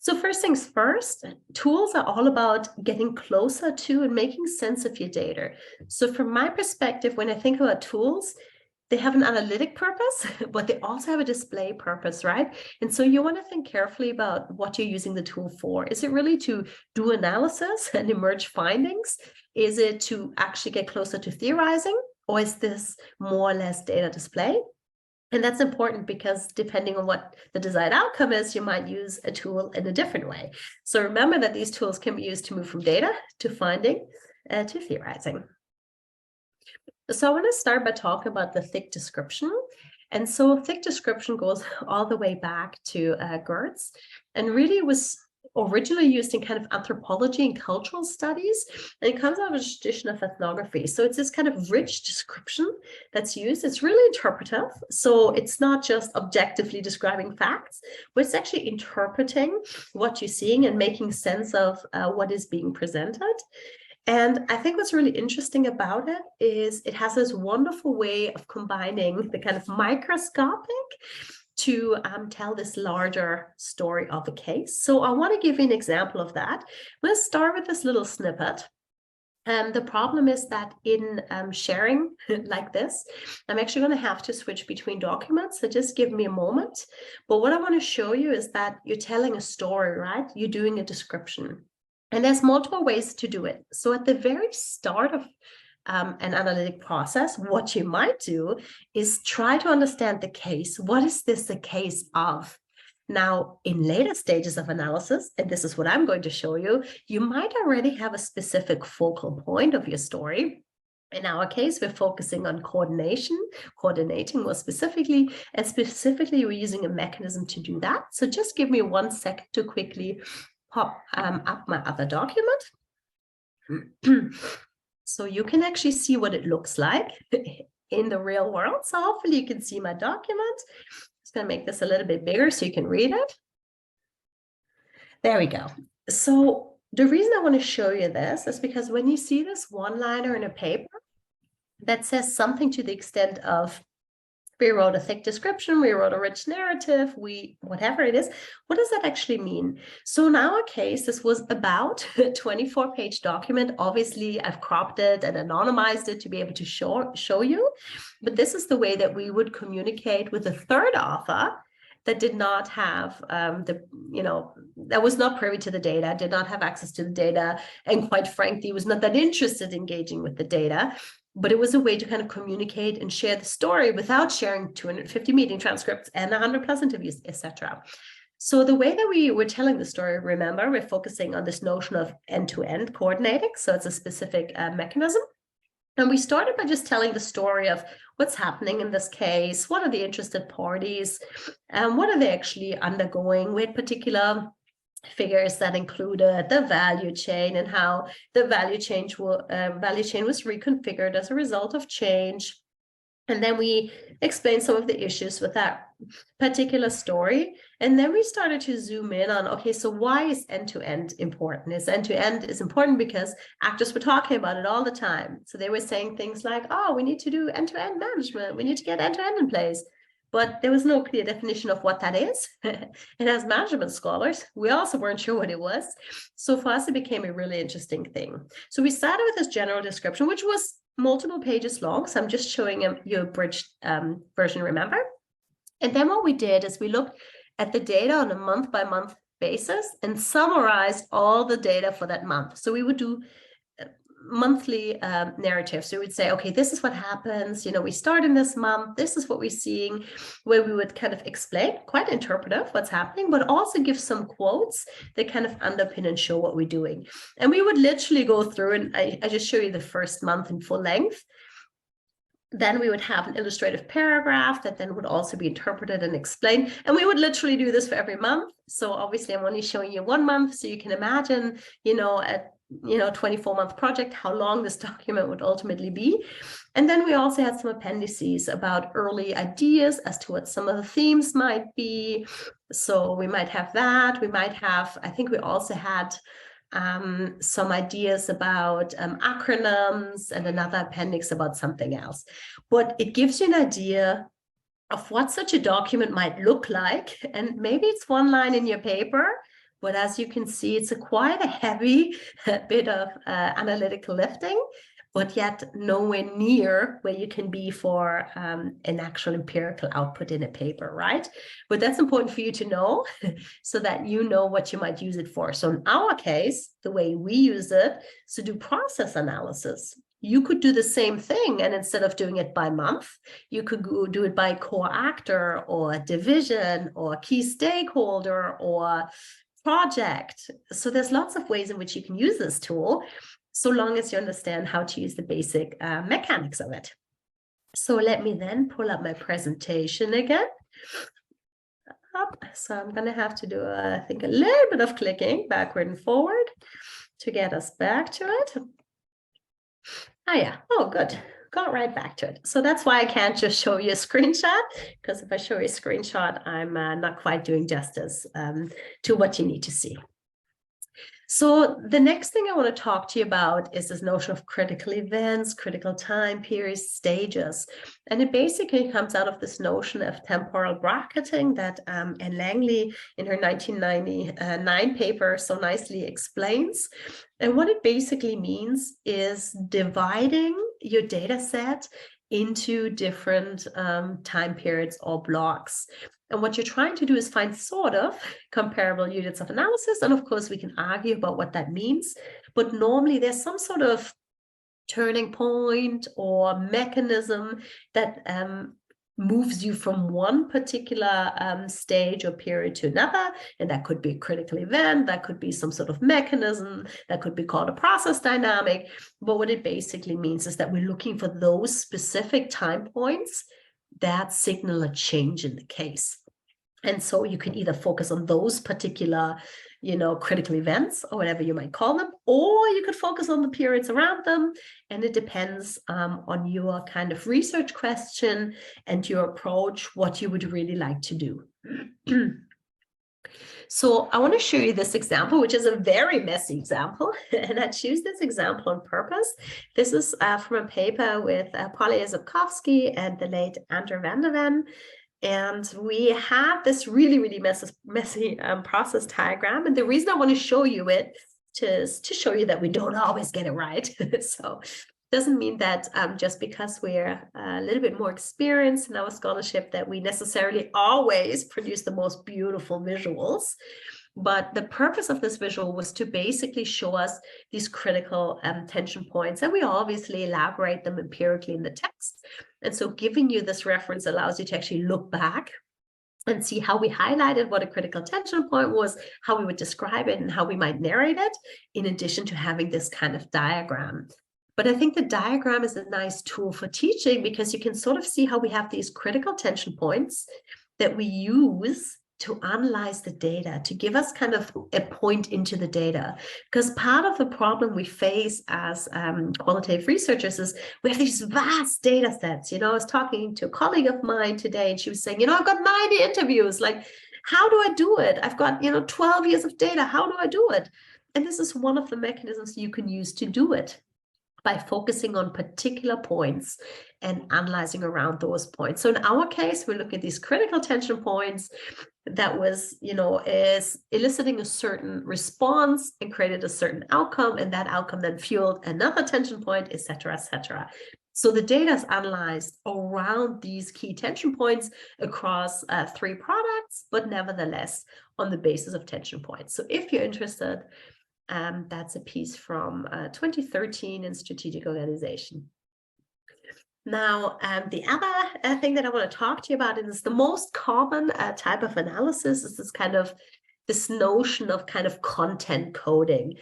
So first things first, tools are all about getting closer to and making sense of your data. So from my perspective, when I think about tools, they have an analytic purpose, but they also have a display purpose, right? And so you want to think carefully about what you're using the tool for. Is it really to do analysis and emerge findings? Is it to actually get closer to theorizing? Or is this more or less data display? And that's important because depending on what the desired outcome is, you might use a tool in a different way. So remember that these tools can be used to move from data to finding to theorizing. So I want to start by talking about the thick description. And so thick description goes all the way back to Gertz, and really was originally used in kind of anthropology and cultural studies, and it comes out of a tradition of ethnography. So it's this kind of rich description that's used. It's really interpretive. So it's not just objectively describing facts, but it's actually interpreting what you're seeing and making sense of what is being presented. And I think what's really interesting about it is it has this wonderful way of combining the kind of microscopic to tell this larger story of a case. So I want to give you an example of that. Let's start with this little snippet. The problem is that in sharing like this, I'm actually going to have to switch between documents. So just give me a moment. But what I want to show you is that you're telling a story, right? You're doing a description. And there's multiple ways to do it. So at the very start of an analytic process, what you might do is try to understand the case. What is this a case of? Now, in later stages of analysis, and this is what I'm going to show you, you might already have a specific focal point of your story. In our case, we're focusing on coordinating more specifically, and specifically we're using a mechanism to do that. So just give me 1 second to quickly pop up my other document. So you can actually see what it looks like in the real world. So hopefully you can see my document. Just going to make this a little bit bigger so you can read it. There we go. So the reason I want to show you this is because when you see this one-liner in a paper that says something to the extent of, we wrote a thick description, we wrote a rich narrative, whatever it is, what does that actually mean? So in our case, this was about a 24-page document. Obviously, I've cropped it and anonymized it to be able to show you. But this is the way that we would communicate with a third author that did not have that was not privy to the data, did not have access to the data, and quite frankly, was not that interested in engaging with the data. But it was a way to kind of communicate and share the story without sharing 250 meeting transcripts and 100+ interviews, etc. So the way that we were telling the story, remember, we're focusing on this notion of end-to-end coordinating. So it's a specific mechanism. And we started by just telling the story of what's happening in this case, what are the interested parties, and what are they actually undergoing. We had particular figures that included the value chain and how the value chain was reconfigured as a result of change. And then we explained some of the issues with that particular story. And then we started to zoom in on, okay, so why is end-to-end important? End-to-end is important because actors were talking about it all the time. So they were saying things like, oh, we need to do end-to-end management. We need to get end-to-end in place. But there was no clear definition of what that is. And as management scholars, we also weren't sure what it was. So for us, it became a really interesting thing. So we started with this general description, which was multiple pages long. So I'm just showing you a abridged version, remember? And then what we did is we looked at the data on a month-by-month basis and summarized all the data for that month. So we would do monthly narrative. So we would say, okay, this is what happens, we start in this month, this is what we're seeing, where we would kind of explain, quite interpretive, what's happening, but also give some quotes that kind of underpin and show what we're doing. And we would literally go through, and I just show you the first month in full length. Then we would have an illustrative paragraph that then would also be interpreted and explained. And we would literally do this for every month. So obviously I'm only showing you 1 month, so you can imagine, at 24-month project, how long this document would ultimately be. And then we also had some appendices about early ideas as to what some of the themes might be. So we might have that. We might have, I think we also had some ideas about acronyms and another appendix about something else. But it gives you an idea of what such a document might look like. And maybe it's one line in your paper, But as you can see, it's quite a heavy bit of analytical lifting, but yet nowhere near where you can be for an actual empirical output in a paper, right? But that's important for you to know so that you know what you might use it for. So in our case, the way we use it is to do process analysis. You could do the same thing, and instead of doing it by month, you could do it by core actor or division or key stakeholder or project. So there's lots of ways in which you can use this tool, so long as you understand how to use the basic mechanics of it. So let me then pull up my presentation again. So I'm going to have to do, I think, a little bit of clicking backward and forward to get us back to it. Oh yeah, oh good, got right back to it. So that's why I can't just show you a screenshot, because if I show you a screenshot, I'm not quite doing justice to what you need to see. So the next thing I want to talk to you about is this notion of critical events, critical time periods, stages. And it basically comes out of this notion of temporal bracketing that Anne Langley in her 1999 paper so nicely explains. And what it basically means is dividing your data set into different time periods or blocks. And what you're trying to do is find sort of comparable units of analysis. And of course, we can argue about what that means. But normally there's some sort of turning point or mechanism that moves you from one particular stage or period to another. And that could be a critical event, that could be some sort of mechanism, that could be called a process dynamic. But what it basically means is that we're looking for those specific time points that signal a change in the case. And so you can either focus on those particular, critical events or whatever you might call them, or you could focus on the periods around them. And it depends on your kind of research question and your approach, what you would really like to do. So I want to show you this example, which is a very messy example. And I choose this example on purpose. This is from a paper with Polly Zubkowski and the late Andrew van der Ven. And we have this really, really messy process diagram. And the reason I want to show you it is to show you that we don't always get it right. So doesn't mean that just because we're a little bit more experienced in our scholarship that we necessarily always produce the most beautiful visuals. But the purpose of this visual was to basically show us these critical tension points, and we obviously elaborate them empirically in the text. And so giving you this reference allows you to actually look back and see how we highlighted what a critical tension point was, how we would describe it, and how we might narrate it, in addition to having this kind of diagram. But I think the diagram is a nice tool for teaching, because you can sort of see how we have these critical tension points that we use to analyze the data, to give us kind of a point into the data. Because part of the problem we face as qualitative researchers is we have these vast data sets. I was talking to a colleague of mine today, and she was saying, I've got 90 interviews. Like, how do I do it? I've got, 12 years of data. How do I do it? And this is one of the mechanisms you can use to do it, by focusing on particular points and analyzing around those points. So in our case, we look at these critical tension points that was, is eliciting a certain response and created a certain outcome, and that outcome then fueled another tension point, et cetera, et cetera. So the data is analyzed around these key tension points across 3 products, but nevertheless on the basis of tension points. So if you're interested, that's a piece from 2013 in Strategic Organization. Now, the other thing that I want to talk to you about is the most common type of analysis is this notion of kind of content coding.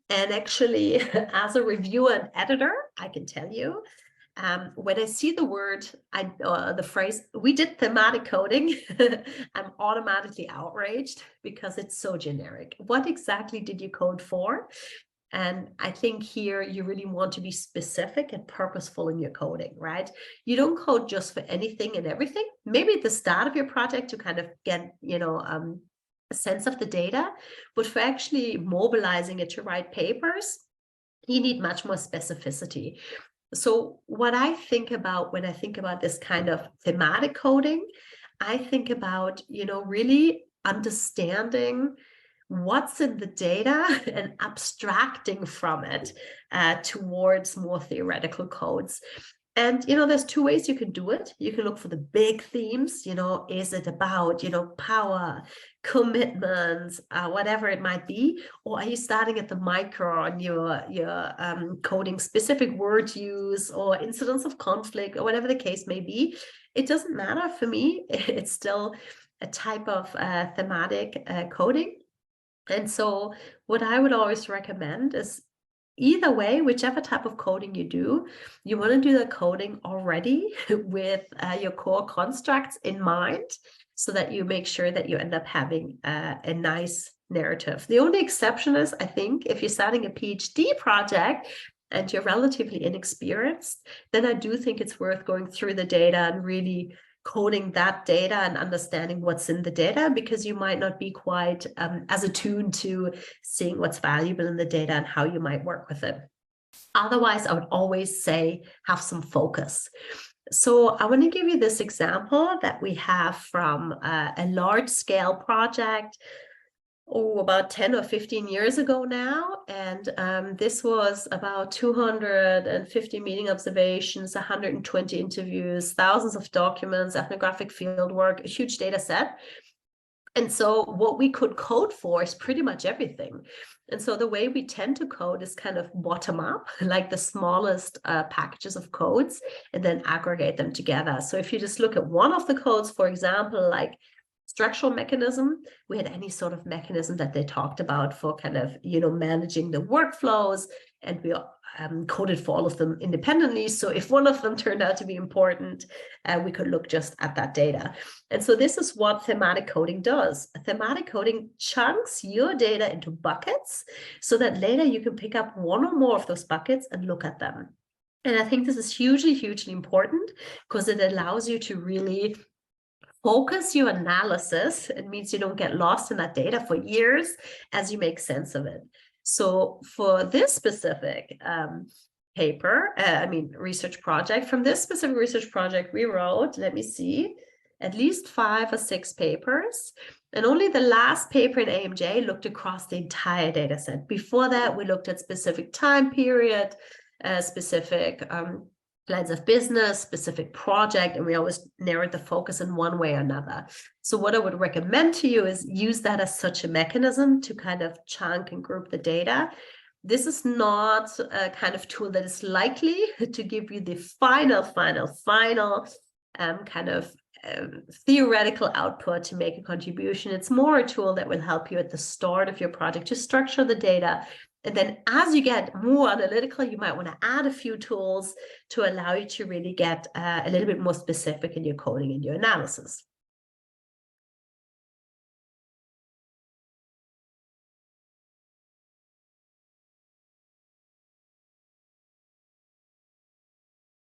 And actually, as a reviewer and editor, I can tell you, when I see the word, the phrase, we did thematic coding, I'm automatically outraged because it's so generic. What exactly did you code for? And I think here you really want to be specific and purposeful in your coding, right? You don't code just for anything and everything. Maybe at the start of your project to kind of get, a sense of the data, but for actually mobilizing it to write papers, you need much more specificity. So what I think about when I think about this kind of thematic coding, I think about, really understanding what's in the data and abstracting from it towards more theoretical codes. And, there's two ways you can do it. You can look for the big themes, is it about, power, commitment, whatever it might be, or are you starting at the micro on your coding specific word use or incidents of conflict or whatever the case may be? It doesn't matter for me. It's still a type of thematic coding. And so what I would always recommend is, either way, whichever type of coding you do, you want to do the coding already with your core constructs in mind, so that you make sure that you end up having a nice narrative. The only exception is, I think, if you're starting a PhD project and you're relatively inexperienced, then I do think it's worth going through the data and really coding that data and understanding what's in the data, because you might not be quite as attuned to seeing what's valuable in the data and how you might work with it. Otherwise, I would always say have some focus. So I want to give you this example that we have from a large scale project about 10 or 15 years ago now. And this was about 250 meeting observations, 120 interviews, thousands of documents, ethnographic field work, a huge data set. And so what we could code for is pretty much everything. And so the way we tend to code is kind of bottom up, like the smallest packages of codes, and then aggregate them together. So if you just look at one of the codes, for example, like structural mechanism, we had any sort of mechanism that they talked about for kind of, managing the workflows, and we coded for all of them independently. So if one of them turned out to be important, we could look just at that data. And so this is what thematic coding does. Thematic coding chunks your data into buckets so that later you can pick up one or more of those buckets and look at them. And I think this is hugely, hugely important, because it allows you to really focus your analysis. It means you don't get lost in that data for years as you make sense of it. So for this specific research project, from this specific research project, we wrote, let me see, at least 5 or 6 papers. And only the last paper in AMJ looked across the entire data set. Before that, we looked at specific time period, specific lines of business, specific project, and we always narrowed the focus in one way or another. So what I would recommend to you is use that as such a mechanism to kind of chunk and group the data. This is not a kind of tool that is likely to give you the final kind of theoretical output to make a contribution. It's more a tool that will help you at the start of your project to structure the data. And then as you get more analytical, you might want to add a few tools to allow you to really get a little bit more specific in your coding and your analysis.